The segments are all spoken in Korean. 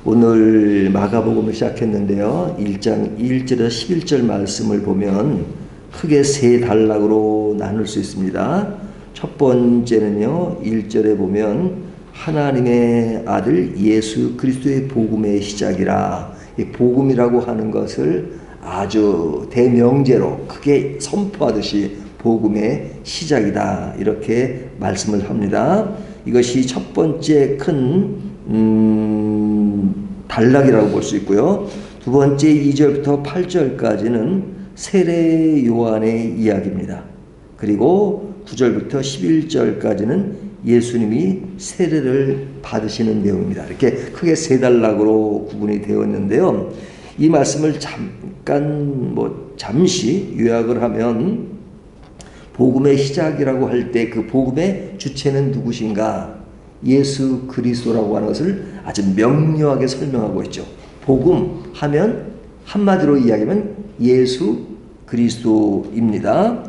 오늘 마가복음을 시작했는데요. 1장 1절에서 11절 말씀을 보면 크게 세 단락으로 나눌 수 있습니다. 첫 번째는요, 1절에 보면 하나님의 아들 예수 그리스도의 복음의 시작이라. 이 복음이라고 하는 것을 아주 대명제로 크게 선포하듯이 복음의 시작이다, 이렇게 말씀을 합니다. 이것이 첫 번째 큰 단락이라고 볼 수 있고요. 두 번째 2절부터 8절까지는 세례 요한의 이야기입니다. 그리고 9절부터 11절까지는 예수님이 세례를 받으시는 내용입니다. 이렇게 크게 세 단락으로 구분이 되어 있는데요. 이 말씀을 잠시 요약을 하면, 복음의 시작이라고 할 때 그 복음의 주체는 누구신가? 예수 그리스도라고 하는 것을 아주 명료하게 설명하고 있죠. 복음 하면 한마디로 이야기하면 예수 그리스도입니다.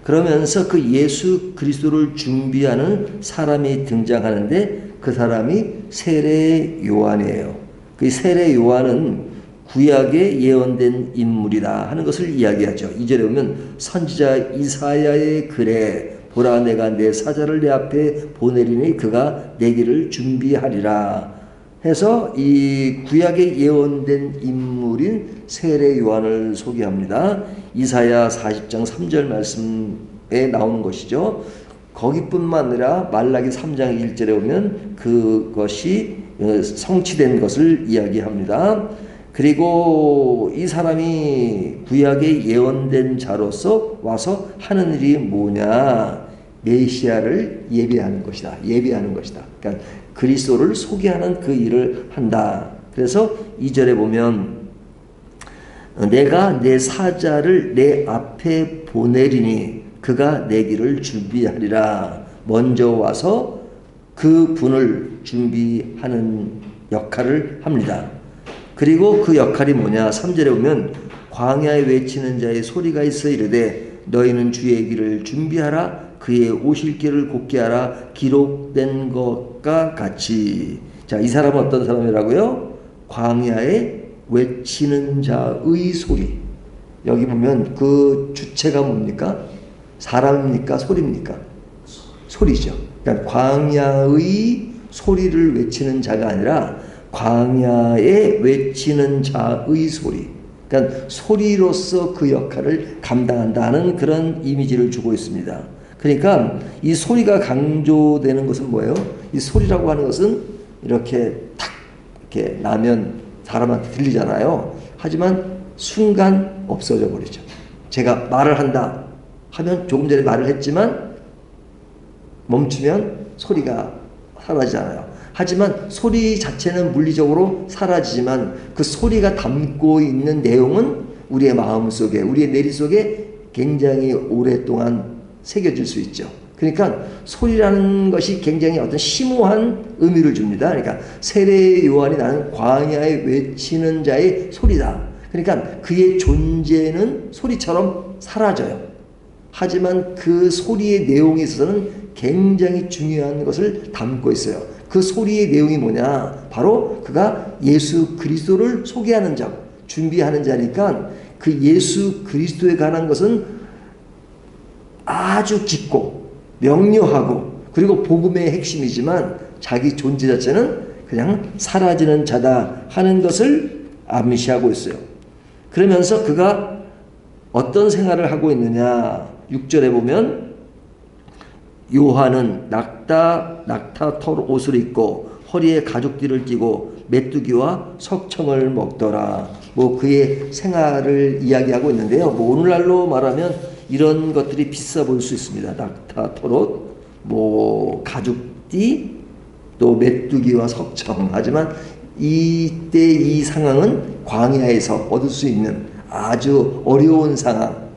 그러면서 그 예수 그리스도를 준비하는 사람이 등장하는데, 그 사람이 세례 요한이에요. 그 세례 요한은 구약에 예언된 인물이다 하는 것을 이야기하죠. 2절에 보면 선지자 이사야의 글에 보라, 내가 내 사자를 내 앞에 보내리니 그가 내 길을 준비하리라 해서 이 구약에 예언된 인물인 세례 요한을 소개합니다. 이사야 40장 3절 말씀에 나오는 것이죠. 거기뿐만 아니라 말라기 3장 1절에 보면 그것이 성취된 것을 이야기합니다. 그리고 이 사람이 구약에 예언된 자로서 와서 하는 일이 뭐냐? 메시아를 예배하는 것이다. 예배하는 것이다. 그러니까 그리스도를 소개하는 그 일을 한다. 그래서 2절에 보면 내가 내 사자를 내 앞에 보내리니 그가 내 길을 준비하리라. 먼저 와서 그 분을 준비하는 역할을 합니다. 그리고 그 역할이 뭐냐? 3절에 보면 광야에 외치는 자의 소리가 있어 이르되 너희는 주의 길을 준비하라. 그의 오실 길을 곧게 하라. 기록된 것과 같이. 자, 이 사람은 어떤 사람이라고요? 광야에 외치는 자의 소리. 여기 보면 그 주체가 뭡니까? 사람입니까? 소리입니까? 소리죠. 그러니까 광야의 소리를 외치는 자가 아니라 광야에 외치는 자의 소리. 그러니까 소리로서 그 역할을 감당한다는 그런 이미지를 주고 있습니다. 그러니까 이 소리가 강조되는 것은 뭐예요? 이 소리라고 하는 것은 이렇게 탁 이렇게 나면 사람한테 들리잖아요. 하지만 순간 없어져 버리죠. 제가 말을 한다 하면 조금 전에 말을 했지만 멈추면 소리가 사라지잖아요. 하지만 소리 자체는 물리적으로 사라지지만 그 소리가 담고 있는 내용은 우리의 마음속에, 우리의 내리 속에 굉장히 오랫동안 새겨질 수 있죠. 그러니까 소리라는 것이 굉장히 어떤 심오한 의미를 줍니다. 그러니까 세례 요한이 나는 광야에 외치는 자의 소리다. 그러니까 그의 존재는 소리처럼 사라져요. 하지만 그 소리의 내용에 있어서는 굉장히 중요한 것을 담고 있어요. 그 소리의 내용이 뭐냐? 바로 그가 예수 그리스도를 소개하는 자, 준비하는 자니까 그 예수 그리스도에 관한 것은 아주 깊고 명료하고, 그리고 복음의 핵심이지만 자기 존재 자체는 그냥 사라지는 자다 하는 것을 암시하고 있어요. 그러면서 그가 어떤 생활을 하고 있느냐? 6절에 보면 요한은 낙타 털 옷을 입고 허리에 가죽띠를 띠고 메뚜기와 석청을 먹더라. 그의 생활을 이야기하고 있는데요. 오늘날로 말하면 이런 것들이 비싸 보일 수 있습니다. 낙타 털옷, 가죽띠, 또 메뚜기와 석청. 하지만 이때 이 상황은 광야에서 얻을 수 있는 아주 어려운 상황,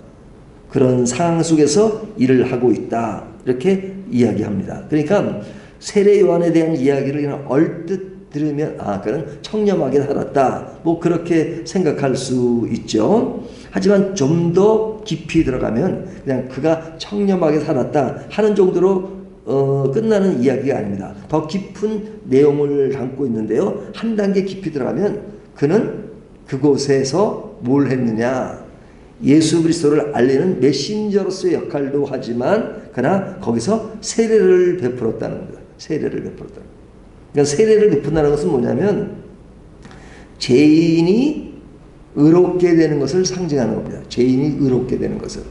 그런 상황 속에서 일을 하고 있다, 이렇게 이야기합니다. 그러니까 세례 요한에 대한 이야기를 그냥 얼뜻 들으면 그는 청렴하게 살았다, 그렇게 생각할 수 있죠. 하지만 좀 더 깊이 들어가면 그냥 그가 청렴하게 살았다 하는 정도로 끝나는 이야기가 아닙니다. 더 깊은 내용을 담고 있는데요. 한 단계 깊이 들어가면 그는 그곳에서 뭘 했느냐? 예수 그리스도를 알리는 메신저로서의 역할도 하지만 그러나 거기서 세례를 베풀었다는 겁니다. 세례를 베풀었다. 그러니까 세례를 베푼다는 것은 뭐냐면 죄인이 의롭게 되는 것을 상징하는 겁니다. 죄인이 의롭게 되는 것을.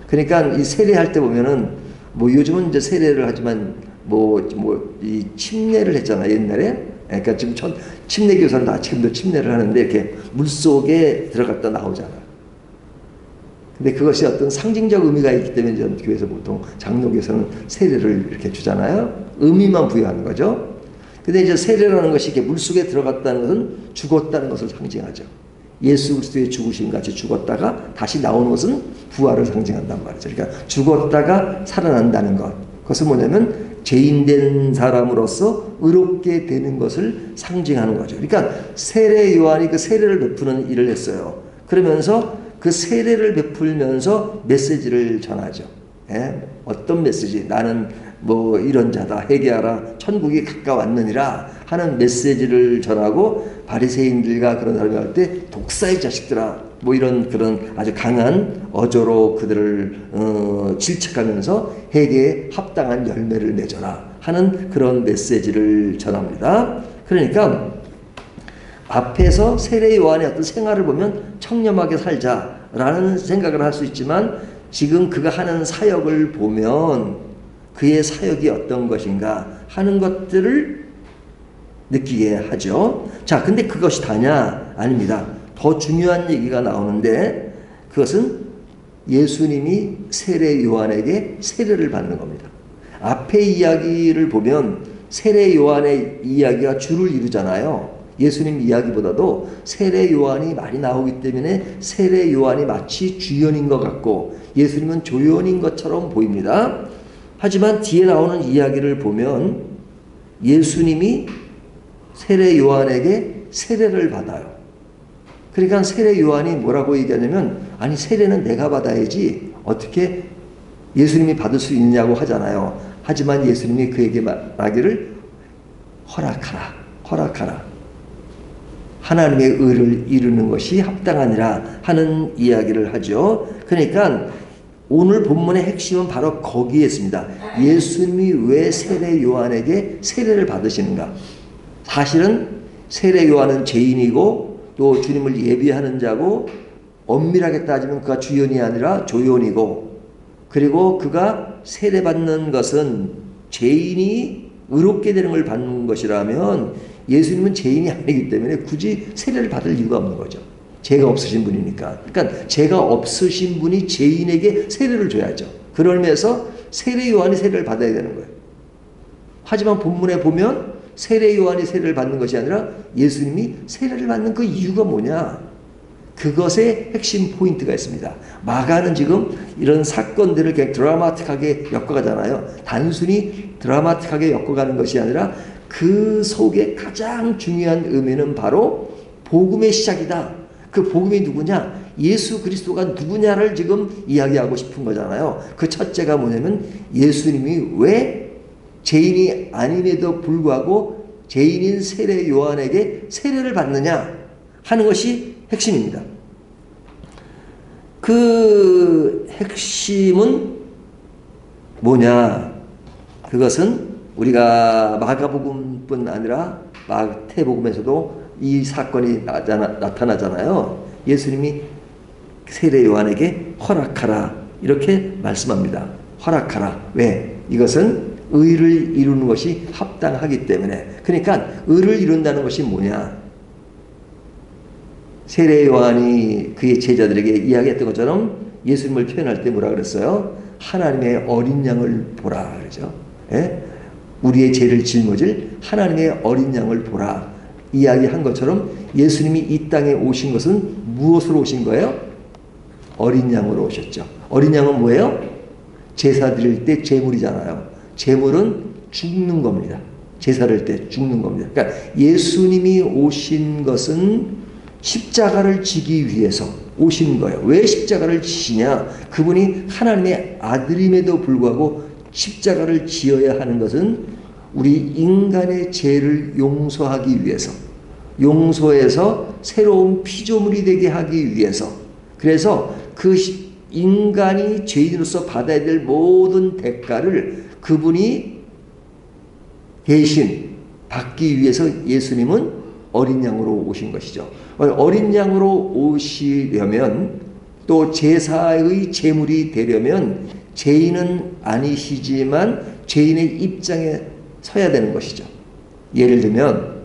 그러니까 이 세례할 때 보면은 뭐 요즘은 이제 세례를 하지만 이 침례를 했잖아요. 옛날에. 그러니까 지금 침례 교사는 다 지금도 침례를 하는데 이렇게 물 속에 들어갔다 나오잖아요. 근데 그것이 어떤 상징적 의미가 있기 때문에 전 교회에서 보통 장로교에서는 세례를 이렇게 주잖아요. 의미만 부여하는 거죠. 근데 이제 세례라는 것이 이렇게 물 속에 들어갔다는 것은 죽었다는 것을 상징하죠. 예수 그리스도의 죽으심 같이 죽었다가 다시 나오는 것은 부활을 상징한단 말이죠. 그러니까 죽었다가 살아난다는 것. 그것은 뭐냐면 죄인된 사람으로서 의롭게 되는 것을 상징하는 거죠. 그러니까 세례 요한이 그 세례를 베푸는 일을 했어요. 그러면서 그 세례를 베풀면서 메시지를 전하죠. 예? 어떤 메시지? 나는 뭐 이런 자다. 회개하라. 천국이 가까웠느니라 하는 메시지를 전하고 바리새인들과 그런 사람이 할 때 독사의 자식들아 뭐 이런 그런 아주 강한 어조로 그들을 질책하면서 회개에 합당한 열매를 맺어라 하는 그런 메시지를 전합니다. 그러니까 앞에서 세례 요한의 어떤 생활을 보면 청렴하게 살자라는 생각을 할 수 있지만 지금 그가 하는 사역을 보면 그의 사역이 어떤 것인가 하는 것들을 느끼게 하죠. 자, 근데 그것이 다냐? 아닙니다. 더 중요한 얘기가 나오는데 그것은 예수님이 세례 요한에게 세례를 받는 겁니다. 앞의 이야기를 보면 세례 요한의 이야기가 주를 이루잖아요. 예수님 이야기보다도 세례 요한이 많이 나오기 때문에 세례 요한이 마치 주연인 것 같고 예수님은 조연인 것처럼 보입니다. 하지만 뒤에 나오는 이야기를 보면 예수님이 세례 요한에게 세례를 받아요. 그러니까 세례 요한이 뭐라고 얘기하냐면 아니 세례는 내가 받아야지 어떻게 예수님이 받을 수 있냐고 하잖아요. 하지만 예수님이 그에게 말하기를 허락하라. 하나님의 의를 이루는 것이 합당하니라 하는 이야기를 하죠. 그러니까 오늘 본문의 핵심은 바로 거기에 있습니다. 예수님이 왜 세례 요한에게 세례를 받으시는가? 사실은 세례 요한은 죄인이고 또 주님을 예비하는 자고 엄밀하게 따지면 그가 주연이 아니라 조연이고 그리고 그가 세례받는 것은 죄인이 의롭게 되는 걸 받는 것이라면 예수님은 죄인이 아니기 때문에 굳이 세례를 받을 이유가 없는 거죠. 죄가 없으신 분이니까. 그러니까 죄가 없으신 분이 죄인에게 세례를 줘야죠. 그런 의미에서 세례 요한이 세례를 받아야 되는 거예요. 하지만 본문에 보면 세례 요한이 세례를 받는 것이 아니라 예수님이 세례를 받는 그 이유가 뭐냐? 그것에 핵심 포인트가 있습니다. 마가는 지금 이런 사건들을 그냥 드라마틱하게 엮어가잖아요. 단순히 드라마틱하게 엮어가는 것이 아니라 그 속에 가장 중요한 의미는 바로 복음의 시작이다. 그 복음이 누구냐? 예수 그리스도가 누구냐를 지금 이야기하고 싶은 거잖아요. 그 첫째가 뭐냐면 예수님이 왜 죄인이 아님에도 불구하고 죄인인 세례 요한에게 세례를 받느냐 하는 것이 핵심입니다. 그 핵심은 뭐냐? 그것은 우리가 마가복음뿐 아니라 마태복음에서도 이 사건이 나타나잖아요. 예수님이 세례 요한에게 허락하라 이렇게 말씀합니다. 허락하라. 왜? 이것은 의를 이루는 것이 합당하기 때문에. 그러니까 의를 이룬다는 것이 뭐냐? 세례 요한이 그의 제자들에게 이야기했던 것처럼 예수님을 표현할 때 뭐라 그랬어요? 하나님의 어린 양을 보라 그러죠. 예? 우리의 죄를 짊어질 하나님의 어린 양을 보라 이야기한 것처럼 예수님이 이 땅에 오신 것은 무엇으로 오신 거예요? 어린 양으로 오셨죠. 어린 양은 뭐예요? 제사 드릴 때 제물이잖아요. 제물은 죽는 겁니다. 제사를 때 죽는 겁니다. 그러니까 예수님이 오신 것은 십자가를 지기 위해서 오신 거예요. 왜 십자가를 지시냐? 그분이 하나님의 아들임에도 불구하고 십자가를 지어야 하는 것은 우리 인간의 죄를 용서하기 위해서, 용서해서 새로운 피조물이 되게 하기 위해서, 그래서 그 인간이 죄인으로서 받아야 될 모든 대가를 그분이 대신 받기 위해서 예수님은 어린 양으로 오신 것이죠. 어린 양으로 오시려면, 또 제사의 제물이 되려면 죄인은 아니시지만 죄인의 입장에 서야 되는 것이죠. 예를 들면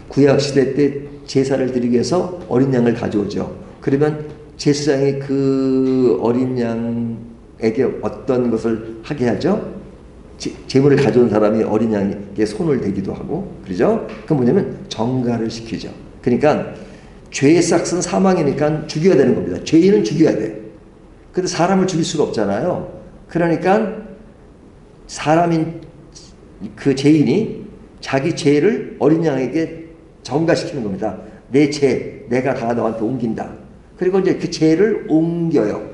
구약시대 때 제사를 드리기 위해서 어린 양을 가져오죠. 그러면 제사장이 그 어린 양에게 어떤 것을 하게 하죠? 제물을 가져온 사람이 어린 양에게 손을 대기도 하고, 그러죠? 그건 뭐냐면 정가를 시키죠. 그러니까 죄의 싹은 사망이니까 죽여야 되는 겁니다. 죄인은 죽여야 돼. 근데 사람을 죽일 수가 없잖아요. 그러니까 사람인 그 죄인이 자기 죄를 어린 양에게 전가시키는 겁니다. 내 죄, 내가 다 너한테 옮긴다. 그리고 이제 그 죄를 옮겨요.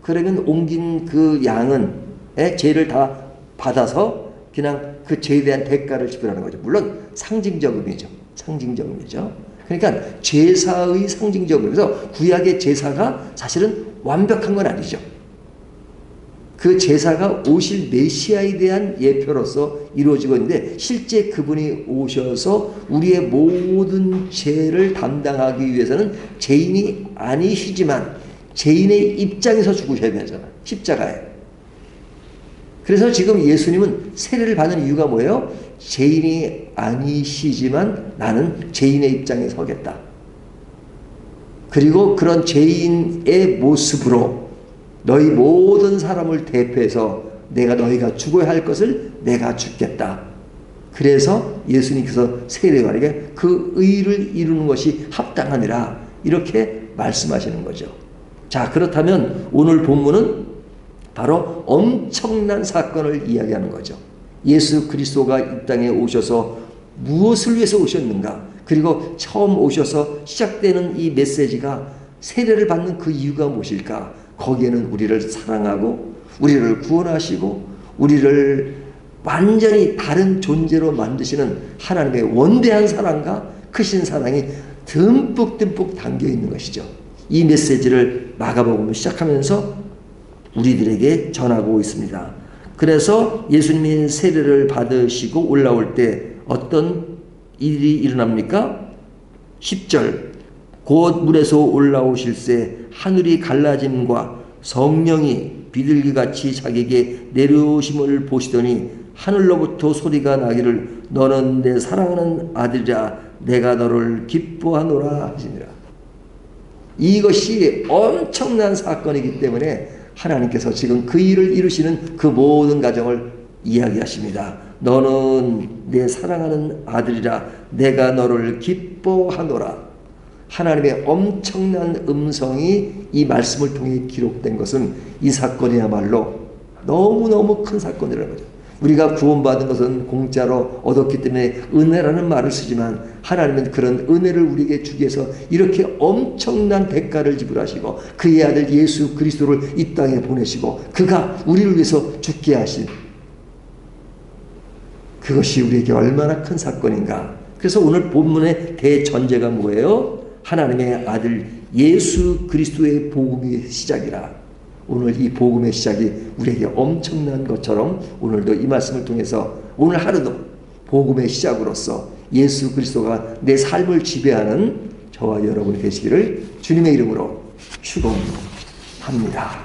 그러면 옮긴 그 양은 죄를 다 받아서 그냥 그 죄에 대한 대가를 지불하는 거죠. 물론 상징적 의미죠. 상징적 의미죠. 그러니까 제사의 상징적 의미. 그래서 구약의 제사가 사실은 완벽한 건 아니죠. 그 제사가 오실 메시아에 대한 예표로서 이루어지고 있는데, 실제 그분이 오셔서 우리의 모든 죄를 담당하기 위해서는 죄인이 아니시지만 죄인의 입장에서 죽으셔야 되잖아요. 십자가에. 그래서 지금 예수님은 세례를 받는 이유가 뭐예요? 죄인이 아니시지만 나는 죄인의 입장에 서겠다. 그리고 그런 죄인의 모습으로 너희 모든 사람을 대표해서 내가 너희가 죽어야 할 것을 내가 죽겠다. 그래서 예수님께서 세례관에게 그 의를 이루는 것이 합당하니라, 이렇게 말씀하시는 거죠. 자, 그렇다면 오늘 본문은 바로 엄청난 사건을 이야기하는 거죠. 예수 그리스도가 이 땅에 오셔서 무엇을 위해서 오셨는가? 그리고 처음 오셔서 시작되는 이 메시지가 세례를 받는 그 이유가 무엇일까? 거기에는 우리를 사랑하고 우리를 구원하시고 우리를 완전히 다른 존재로 만드시는 하나님의 원대한 사랑과 크신 사랑이 듬뿍듬뿍 담겨 있는 것이죠. 이 메시지를 마가복음 시작하면서 우리들에게 전하고 있습니다. 그래서 예수님이 세례를 받으시고 올라올 때 어떤 일이 일어납니까? 10절, 곧 물에서 올라오실새 하늘이 갈라짐과 성령이 비둘기같이 자기에게 내려오심을 보시더니 하늘로부터 소리가 나기를 너는 내 사랑하는 아들이라 내가 너를 기뻐하노라 하시니라. 이것이 엄청난 사건이기 때문에 하나님께서 지금 그 일을 이루시는 그 모든 과정을 이야기하십니다. 너는 내 사랑하는 아들이라 내가 너를 기뻐하노라. 하나님의 엄청난 음성이 이 말씀을 통해 기록된 것은 이 사건이야말로 너무너무 큰 사건이라는 거죠. 우리가 구원받은 것은 공짜로 얻었기 때문에 은혜라는 말을 쓰지만 하나님은 그런 은혜를 우리에게 주기 위해서 이렇게 엄청난 대가를 지불하시고 그의 아들 예수 그리스도를 이 땅에 보내시고 그가 우리를 위해서 죽게 하신 그것이 우리에게 얼마나 큰 사건인가. 그래서 오늘 본문의 대전제가 뭐예요? 하나님의 아들 예수 그리스도의 복음의 시작이라. 오늘 이 복음의 시작이 우리에게 엄청난 것처럼 오늘도 이 말씀을 통해서 오늘 하루도 복음의 시작으로서 예수 그리스도가 내 삶을 지배하는 저와 여러분이 되시기를 주님의 이름으로 축원합니다.